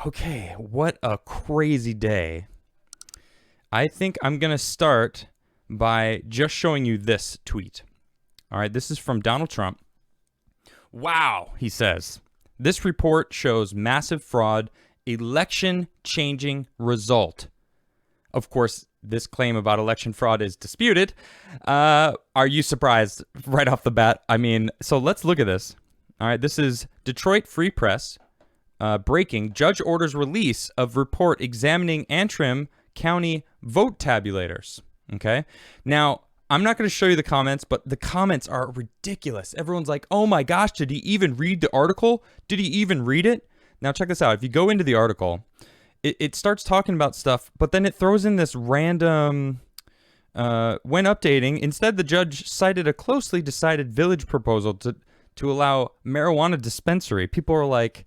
Okay, what a crazy day. I think I'm going to start by just showing you this tweet. All right, this is from Donald Trump. Wow, he says. This report shows massive fraud, election-changing result. Of course, this claim about election fraud is disputed. Are you surprised right off the bat? I mean, so let's look at this. All right, this is Detroit Free Press. Breaking, judge orders release of report examining Antrim County vote tabulators. Okay. Now, I'm not going to show you the comments, but the comments are ridiculous. Everyone's like, oh my gosh, did he even read the article? Did he even read it? Now, check this out. If you go into the article, it starts talking about stuff, but then it throws in this random, when updating, instead the judge cited a closely decided village proposal to allow marijuana dispensary. People are like,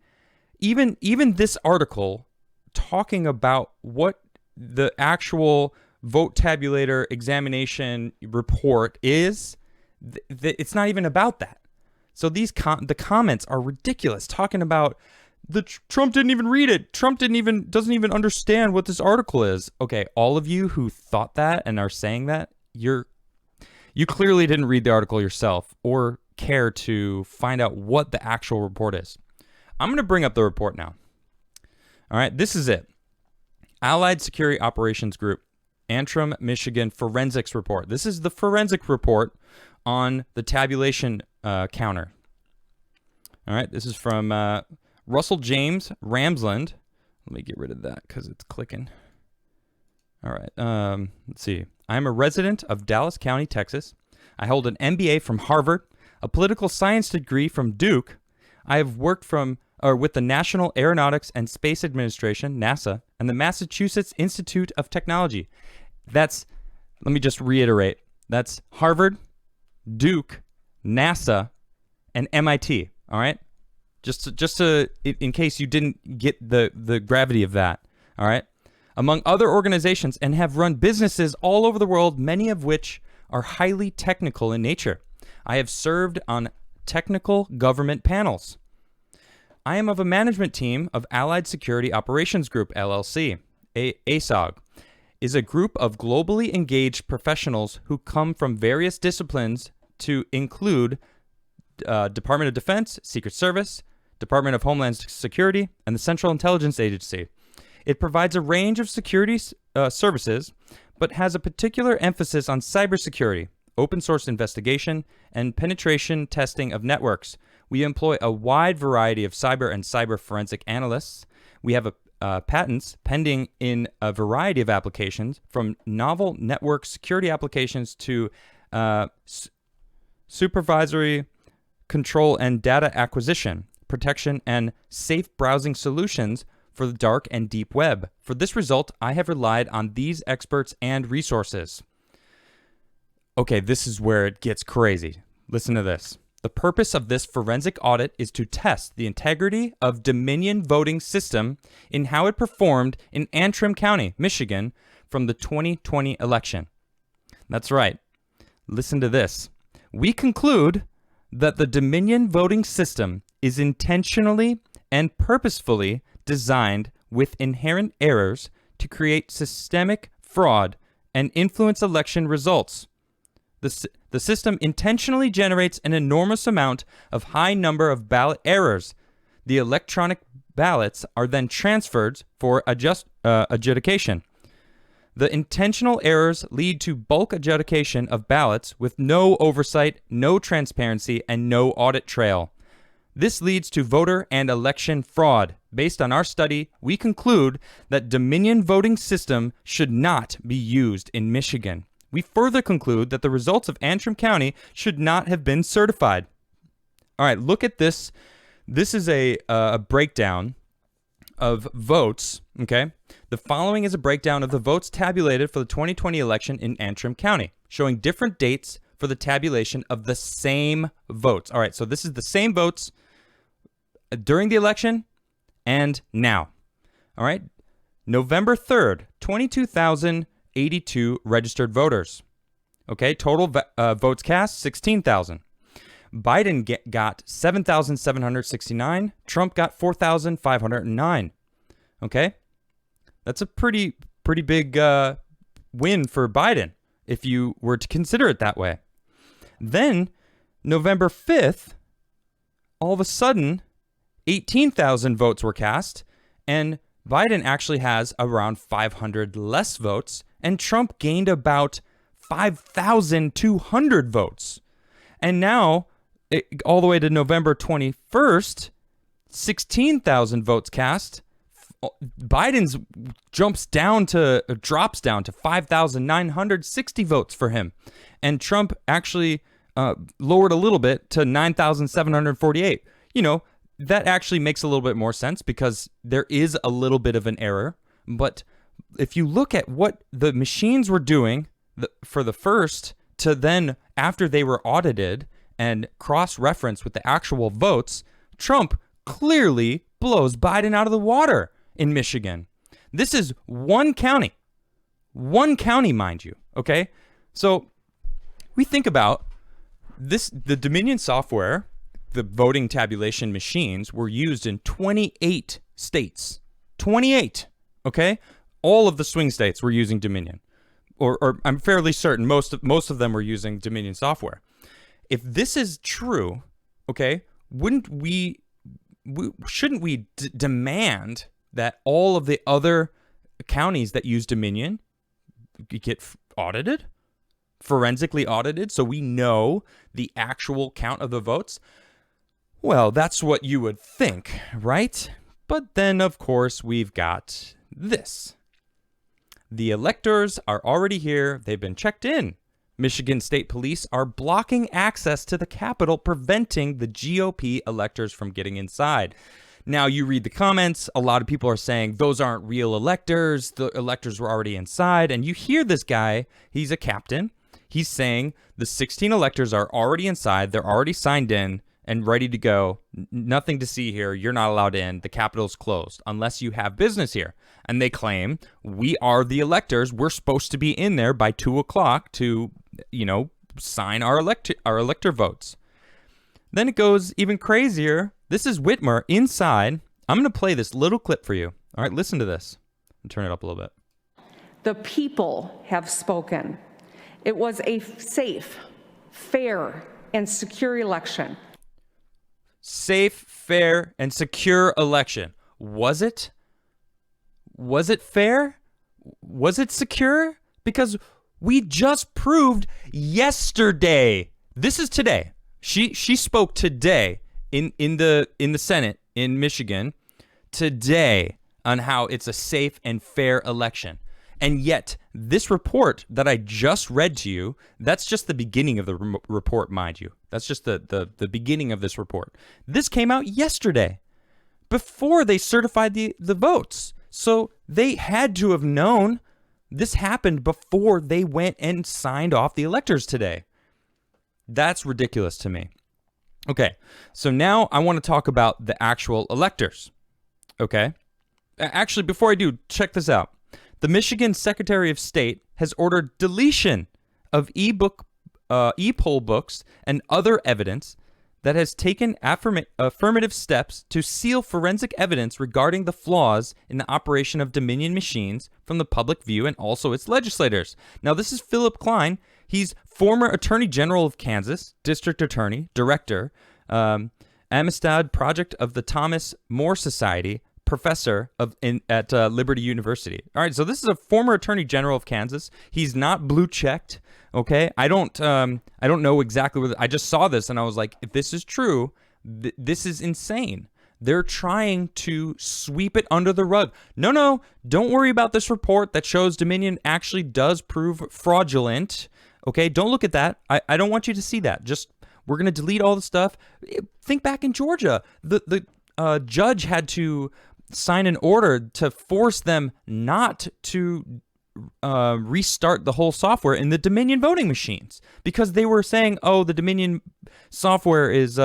even this article talking about what the actual vote tabulator examination report is, it's not even about that. So the comments are ridiculous, talking about Trump didn't even read it. Trump doesn't even understand what this article is. Okay, all of you who thought that and are saying that, you clearly didn't read the article yourself or care to find out what the actual report is. I'm going to bring up the report now. All right, this is it. Allied Security Operations Group, Antrim, Michigan Forensics Report. This is the forensic report on the tabulation counter. All right, this is from Russell James Ramsland. Let me get rid of that because it's clicking. All right, let's see. I'm a resident of Dallas County, Texas. I hold an MBA from Harvard, a political science degree from Duke. I have worked with the National Aeronautics and Space Administration, NASA, and the Massachusetts Institute of Technology. Let me just reiterate, that's Harvard, Duke, NASA, and MIT, all right? Just in case you didn't get the gravity of that, all right? Among other organizations, and have run businesses all over the world, many of which are highly technical in nature. I have served on technical government panels. I am of a management team of Allied Security Operations Group, LLC. ASOG is a group of globally engaged professionals who come from various disciplines to include Department of Defense, Secret Service, Department of Homeland Security, and the Central Intelligence Agency. It provides a range of security services, but has a particular emphasis on cybersecurity, open source investigation, and penetration testing of networks. We employ a wide variety of cyber and cyber forensic analysts. We have patents pending in a variety of applications, from novel network security applications to supervisory control and data acquisition, protection, and safe browsing solutions for the dark and deep web. For this result, I have relied on these experts and resources. Okay, this is where it gets crazy. Listen to this. The purpose of this forensic audit is to test the integrity of Dominion voting system in how it performed in Antrim County, Michigan, from the 2020 election. That's right. Listen to this. We conclude that the Dominion voting system is intentionally and purposefully designed with inherent errors to create systemic fraud and influence election results. The system intentionally generates an enormous amount of high number of ballot errors. The electronic ballots are then transferred for adjudication. The intentional errors lead to bulk adjudication of ballots with no oversight, no transparency, and no audit trail. This leads to voter and election fraud. Based on our study, we conclude that Dominion voting system should not be used in Michigan. We further conclude that the results of Antrim County should not have been certified. All right, look at this. This is a breakdown of votes, okay? The following is a breakdown of the votes tabulated for the 2020 election in Antrim County, showing different dates for the tabulation of the same votes. All right, so this is the same votes during the election and now. All right, November 3rd, 22,082 registered voters. Okay, total votes cast, 16,000. Biden got 7,769. Trump got 4,509. Okay? That's a pretty big win for Biden if you were to consider it that way. Then, November 5th, all of a sudden, 18,000 votes were cast, and Biden actually has around 500 less votes, and Trump gained about 5,200 votes. And now, all the way to November 21st, 16,000 votes cast. Biden's drops down to 5,960 votes for him. And Trump actually lowered a little bit to 9,748. You know, that actually makes a little bit more sense because there is a little bit of an error. But if you look at what the machines were doing for the first to then after they were audited and cross-referenced with the actual votes, Trump clearly blows Biden out of the water in Michigan. This is one county, mind you, okay? So we think about this, the Dominion software, the voting tabulation machines were used in 28 states. 28, okay? All of the swing states were using Dominion. Or I'm fairly certain most of them were using Dominion software. If this is true, okay, shouldn't we demand that all of the other counties that use Dominion get audited, forensically audited, so we know the actual count of the votes? Well, that's what you would think, right? But then, of course, we've got this. The electors are already here. They've been checked in. Michigan State Police are blocking access to the Capitol, preventing the GOP electors from getting inside. Now, you read the comments. A lot of people are saying those aren't real electors. The electors were already inside. And you hear this guy. He's a captain. He's saying the 16 electors are already inside. They're already signed in and ready to go. Nothing to see here. You're not allowed in. The Capitol's closed unless you have business here. And they claim we are the electors. We're supposed to be in there by 2 o'clock to, sign our elector votes. Then it goes even crazier. This is Whitmer inside. I'm going to play this little clip for you. All right, listen to this. Turn it up a little bit. The people have spoken. It was a safe, fair, and secure election. Safe, fair, and secure election. Was it? Was it fair? Was it secure? Because we just proved yesterday. This is today. She spoke today in the Senate in Michigan today on how it's a safe and fair election. And yet, this report that I just read to you, that's just the beginning of the report, mind you. That's just the beginning of this report. This came out yesterday, before they certified the votes. So they had to have known this happened before they went and signed off the electors today. That's ridiculous to me. Okay, so now I want to talk about the actual electors. Okay? Actually, before I do, check this out. The Michigan Secretary of State has ordered deletion of e-poll books and other evidence that has taken affirmative steps to seal forensic evidence regarding the flaws in the operation of Dominion machines from the public view and also its legislators. Now, this is Philip Klein. He's former Attorney General of Kansas, District Attorney, Director, Amistad Project of the Thomas More Society, professor at Liberty University. All right, so this is a former Attorney General of Kansas. He's not blue checked. Okay, I don't know exactly what. I just saw this and I was like, if this is true, this is insane. They're trying to sweep it under the rug. No, don't worry about this report that shows Dominion actually does prove fraudulent. Okay, don't look at that. I don't want you to see that. Just we're gonna delete all the stuff. Think back in Georgia, the judge had to sign an order to force them not to restart the whole software in the Dominion voting machines because they were saying, oh, the Dominion software is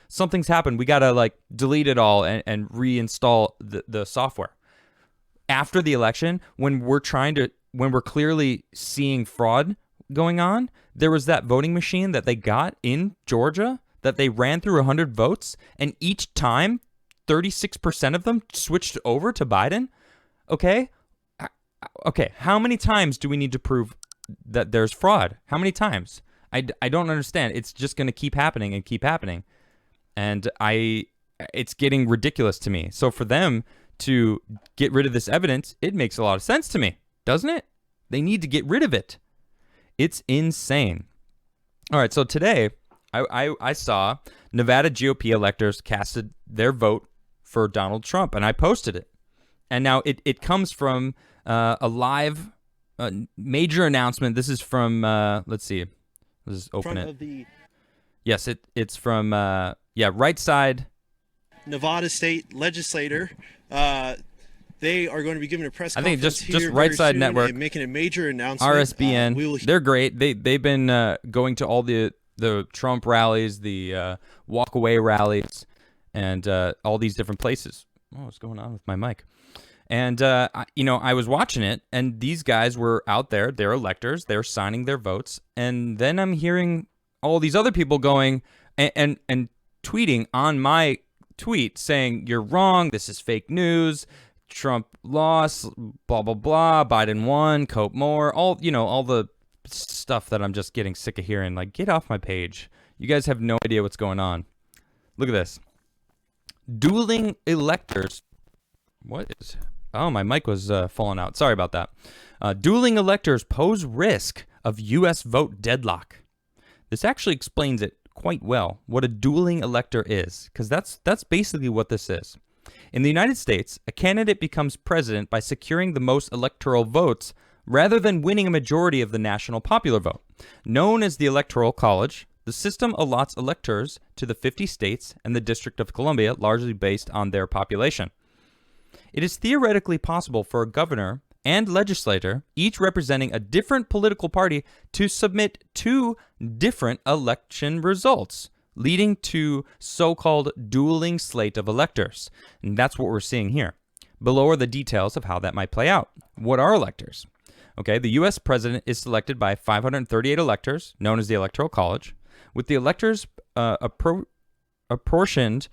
something's happened. We got to delete it all and reinstall the software. After the election, when we're clearly seeing fraud going on, there was that voting machine that they got in Georgia that they ran through 100 votes, and each time 36% of them switched over to Biden. Okay? Okay, how many times do we need to prove that there's fraud? How many times? I don't understand. It's just going to keep happening and keep happening. And it's getting ridiculous to me. So for them to get rid of this evidence, it makes a lot of sense to me, doesn't it? They need to get rid of it. It's insane. All right, so today I saw Nevada GOP electors casted their vote for Donald Trump, and I posted it. And now it comes from a live major announcement. This is from, let's see. Let's open it. Yes, it's from, Right Side. Nevada State Legislator. They are going to be giving a press conference. I think just Right Side Network, and making a major announcement. RSBN. They're great. They've been going to all the Trump rallies, the walk-away rallies, and all these different places. Oh, what's going on with my mic? And, I was watching it, and these guys were out there. They're electors. They're signing their votes. And then I'm hearing all these other people going and tweeting on my tweet saying, you're wrong. This is fake news. Trump lost, blah, blah, blah. Biden won, Cope more. All the stuff that I'm just getting sick of hearing. Like, get off my page. You guys have no idea what's going on. Look at this. Dueling Electors. What is... Oh, my mic was falling out. Sorry about that. Dueling electors pose risk of U.S. vote deadlock. This actually explains it quite well, what a dueling elector is, because that's basically what this is. In the United States, a candidate becomes president by securing the most electoral votes rather than winning a majority of the national popular vote. Known as the Electoral College, the system allots electors to the 50 states and the District of Columbia, largely based on their population. It is theoretically possible for a governor and legislator, each representing a different political party, to submit two different election results, leading to so-called dueling slate of electors. And that's what we're seeing here. Below are the details of how that might play out. What are electors? Okay, the U.S. president is selected by 538 electors, known as the Electoral College, with the electors apportioned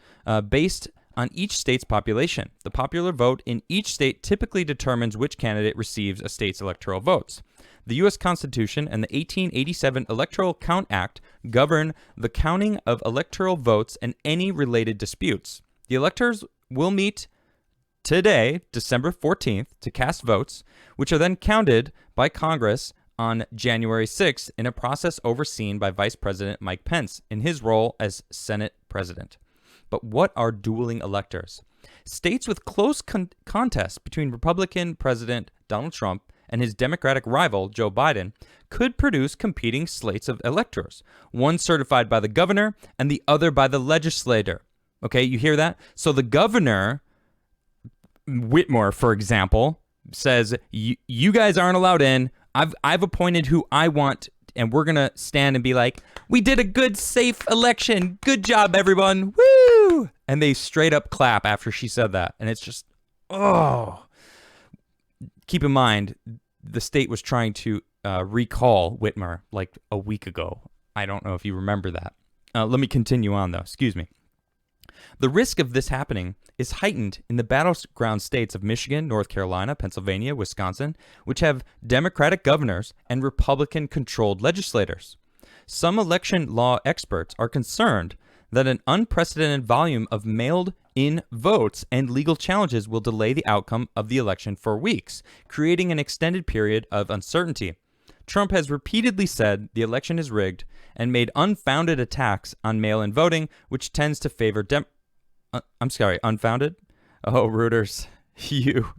based on each state's population. The popular vote in each state typically determines which candidate receives a state's electoral votes. The U.S. Constitution and the 1887 Electoral Count Act govern the counting of electoral votes and any related disputes. The electors will meet today, December 14th, to cast votes, which are then counted by Congress on January 6th in a process overseen by Vice President Mike Pence in his role as Senate President. But what are dueling electors? States with close contests between Republican President Donald Trump and his Democratic rival Joe Biden could produce competing slates of electors, one certified by the governor and the other by the legislator. Okay, you hear that? So the governor, Whitmore, for example, says, you guys aren't allowed in. I've appointed who I want, and we're going to stand and be like, we did a good, safe election. Good job, everyone. Woo! And they straight up clap after she said that. And it's just, oh. Keep in mind, the state was trying to recall Whitmer like a week ago. I don't know if you remember that. Let me continue on, though. Excuse me. The risk of this happening is heightened in the battleground states of Michigan, North Carolina, Pennsylvania, Wisconsin, which have Democratic governors and Republican-controlled legislators. Some election law experts are concerned that an unprecedented volume of mailed-in votes and legal challenges will delay the outcome of the election for weeks, creating an extended period of uncertainty. Trump has repeatedly said the election is rigged and made unfounded attacks on mail-in voting, which tends to favor unfounded? Oh, Reuters. You.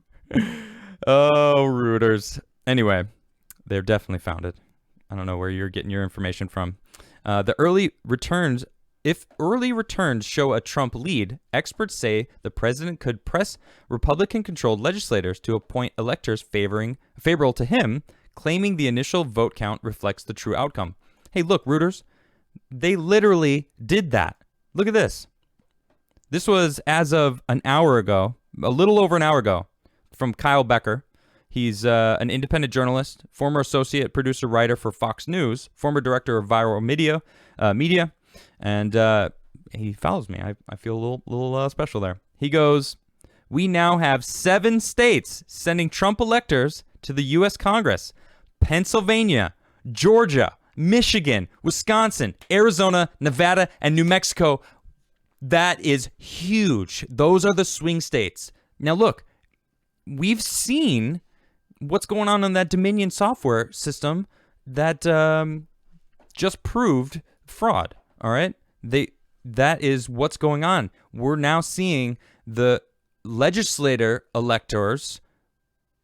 Oh, Reuters. Anyway, they're definitely founded. I don't know where you're getting your information from. If early returns show a Trump lead, experts say the president could press Republican-controlled legislators to appoint electors favorable to him, claiming the initial vote count reflects the true outcome. Hey, look, Reuters, they literally did that. Look at this. This was as of an hour ago, a little over an hour ago, from Kyle Becker. He's an independent journalist, former associate producer writer for Fox News, former director of viral media, and he follows me. I feel a little special there. He goes, we now have 7 states sending Trump electors to the U.S. Congress. Pennsylvania, Georgia, Michigan, Wisconsin, Arizona, Nevada, and New Mexico. That is huge. Those are the swing states. Now, look, we've seen what's going on in that Dominion software system that just proved fraud. All right? That is what's going on. We're now seeing the electors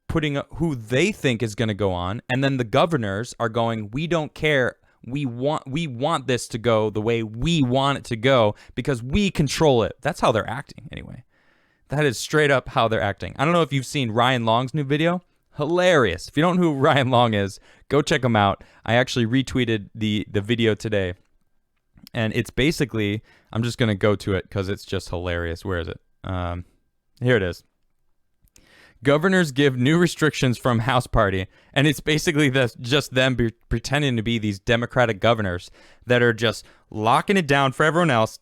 putting who they think is going to go on, and then the governors are going, we don't care. We want this to go the way we want it to go because we control it. That's how they're acting anyway. That is straight up how they're acting. I don't know if you've seen Ryan Long's new video. Hilarious. If you don't know who Ryan Long is, go check him out. I actually retweeted the video today. And it's basically, I'm just going to go to it because it's just hilarious. Where is it? Here it is. Governors give new restrictions from House Party. And it's basically just them pretending to be these Democratic governors that are just locking it down for everyone else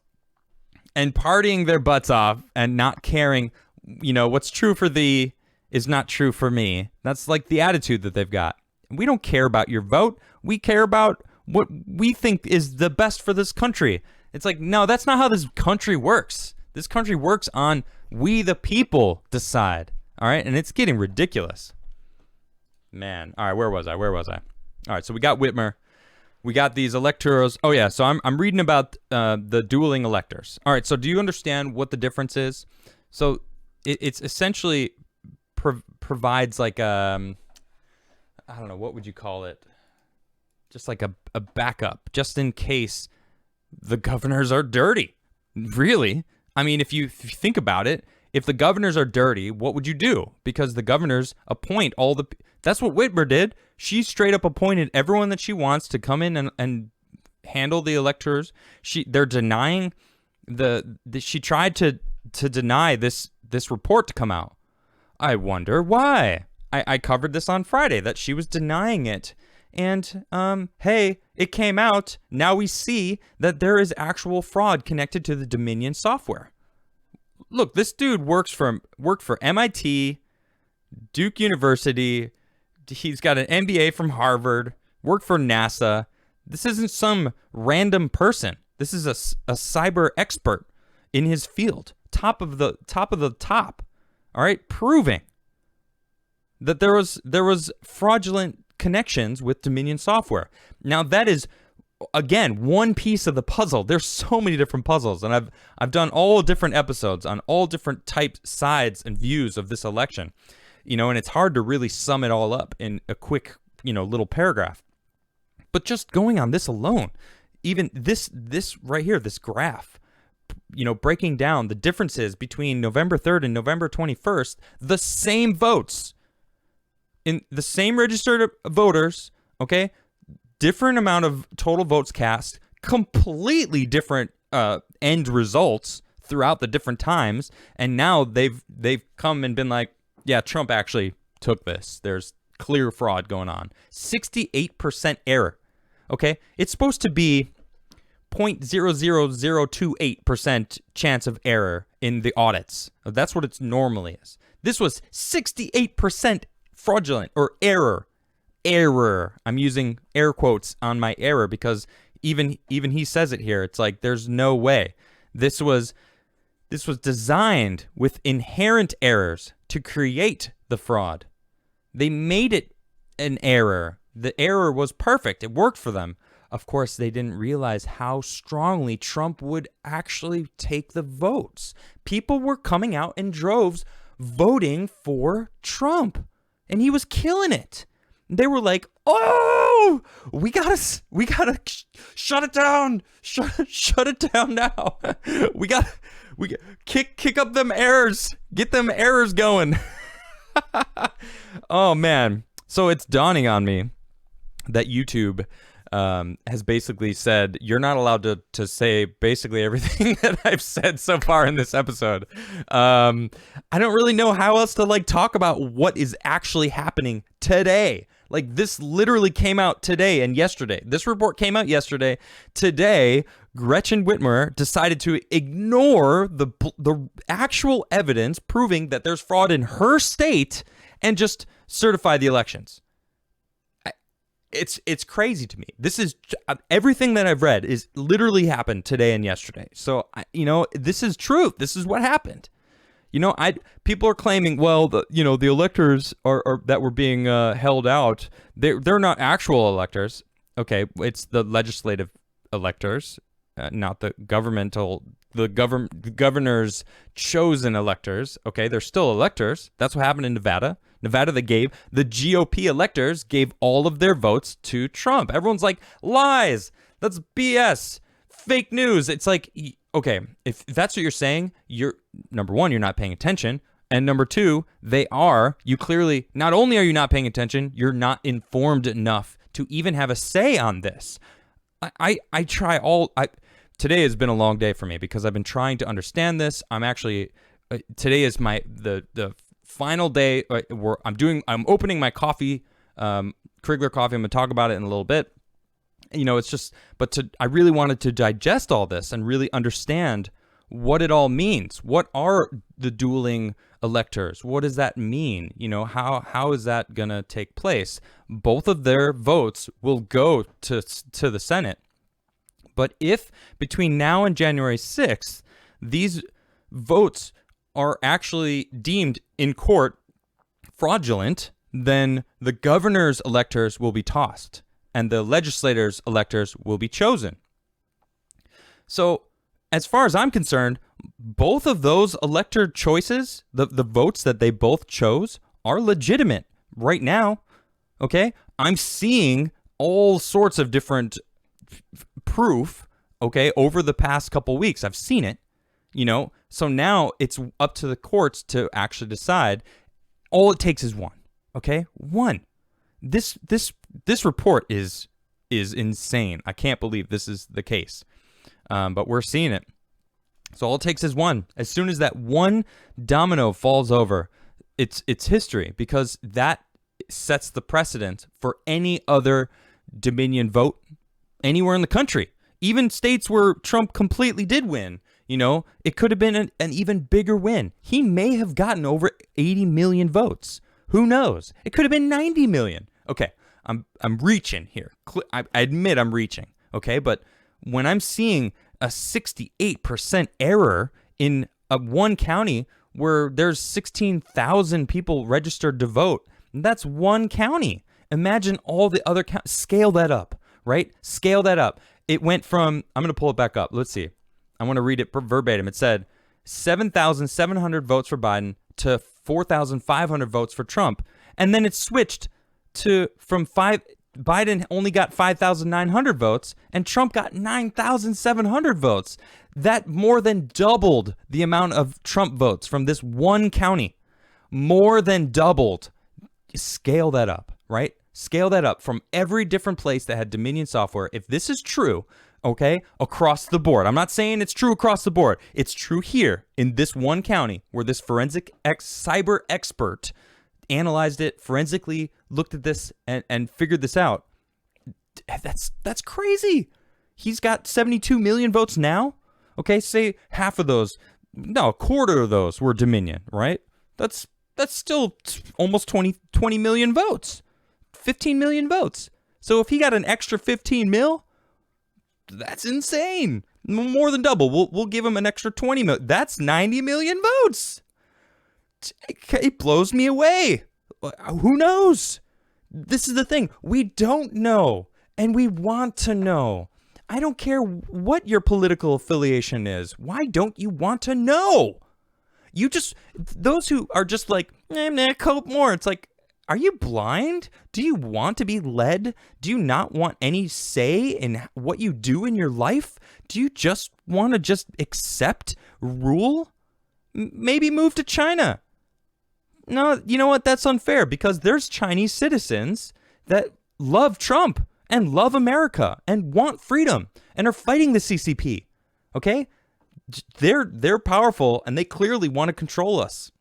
and partying their butts off and not caring, what's true for thee is not true for me. That's like the attitude that they've got. We don't care about your vote. We care about what we think is the best for this country. It's like, no, that's not how this country works. This country works on we the people decide. All right, and it's getting ridiculous. Man, all right, where was I? All right, so we got Whitmer. We got these electors. Oh, yeah, so I'm reading about the dueling electors. All right, so do you understand what the difference is? So it's essentially provides like I don't know, what would you call it? Just like a backup, just in case the governors are dirty. Really? I mean, if you think about it, if the governors are dirty, what would you do? Because the governors appoint all the... That's what Whitmer did. She straight up appointed everyone that she wants to come in and handle the electors. They're denying she tried to deny this report to come out. I wonder why. I covered this on Friday, that she was denying it. And, hey, it came out. Now we see that there is actual fraud connected to the Dominion software. Look, this dude worked for MIT, Duke University. He's got an MBA from Harvard, worked for NASA. This isn't some random person. This is a cyber expert in his field, top of the top. All right, proving that there was fraudulent connections with Dominion software. Now that is, again, one piece of the puzzle. There's so many different puzzles, and I've done all different episodes on all different types, sides, and views of this election. And it's hard to really sum it all up in a quick, little paragraph. But just going on this alone, even this right here, this graph, breaking down the differences between November 3rd and November 21st, the same votes in the same registered voters, okay? Different amount of total votes cast, completely different end results throughout the different times, and now they've come and been like, yeah, Trump actually took this. There's clear fraud going on. 68% error. Okay? It's supposed to be 0.00028% chance of error in the audits. That's what it normally is. This was 68% fraudulent or error. I'm using air quotes on my error because even he says it here. It's like there's no way. This was designed with inherent errors to create the fraud. They made it an error. The error was perfect. It worked for them. Of course, they didn't realize how strongly Trump would actually take the votes. People were coming out in droves voting for Trump, and he was killing it. They were like, "Oh, we gotta shut it down, shut it down now. we kick up them errors, get them errors going." Oh man, so it's dawning on me that YouTube has basically said you're not allowed to say basically everything that I've said so far in this episode. I don't really know how else to talk about what is actually happening today. Like, this literally came out today and yesterday. This report came out yesterday. Today, Gretchen Whitmer decided to ignore the actual evidence proving that there's fraud in her state and just certify the elections. It's crazy to me. This is everything that I've read is literally happened today and yesterday. So, this is truth. This is what happened. People are claiming, well, the electors are that were being held out. They're not actual electors. Okay, it's the legislative electors, not the governor's chosen electors. Okay, they're still electors. That's what happened in Nevada. They gave the GOP electors gave all of their votes to Trump. Everyone's like, lies. That's BS. Fake news. It's like, okay, if that's what you're saying, you're number one, you're not paying attention. And number two, you clearly, not only are you not paying attention, you're not informed enough to even have a say on this. Today has been a long day for me because I've been trying to understand this. I'm actually, today is the final day where I'm opening my coffee, Krigler coffee. I'm going to talk about it in a little bit. It's just, I really wanted to digest all this and really understand what it all means. What are the dueling electors? What does that mean? How is that going to take place? Both of their votes will go to the Senate. But if between now and January 6th, these votes are actually deemed in court fraudulent, then the governor's electors will be tossed and the legislators' electors will be chosen. So, as far as I'm concerned, both of those elector choices, the votes that they both chose, are legitimate right now. Okay? I'm seeing all sorts of different proof, okay, over the past couple weeks. I've seen it, So now it's up to the courts to actually decide. All it takes is one, okay? One. This report is insane. I can't believe this is the case. But we're seeing it. So all it takes is one. As soon as that one domino falls over, it's history, because that sets the precedent for any other Dominion vote anywhere in the country. Even states where Trump completely did win, it could have been an even bigger win. He may have gotten over 80 million votes. Who knows? It could have been 90 million. Okay, I'm reaching here. I admit I'm reaching. Okay, but when I'm seeing a 68% error in one county where there's 16,000 people registered to vote, that's one county. Imagine all the other counties. Scale that up, right? Scale that up. It went from, I'm going to pull it back up. Let's see. I want to read it verbatim. It said 7,700 votes for Biden to 4,500 votes for Trump. And then it switched from Biden only got 5,900 votes and Trump got 9,700 votes. That more than doubled the amount of Trump votes from this one county. More than doubled. Scale that up, right? Scale that up from every different place that had Dominion software. If this is true, okay, across the board. I'm not saying it's true across the board. It's true here in this one county where this forensic cyber expert analyzed it, forensically looked at this and figured this out. That's crazy. He's got 72 million votes now. Okay, say half of those, no, a quarter of those were Dominion, right? That's still almost 20 million votes. 15 million votes. So if he got an extra 15 mil, that's insane. More than double. We'll give him an extra 20 mil. That's 90 million votes. It blows me away. Who knows? This is the thing. We don't know, and we want to know. I don't care what your political affiliation is. Why don't you want to know? Those who are just like, cope more. It's like, are you blind? Do you want to be led? Do you not want any say in what you do in your life? Do you just want to just accept rule? Maybe move to China. No, you know what? That's unfair, because there's Chinese citizens that love Trump and love America and want freedom and are fighting the CCP. Okay? They're powerful and they clearly want to control us.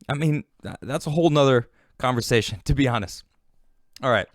I mean, that's a whole nother conversation, to be honest. All right.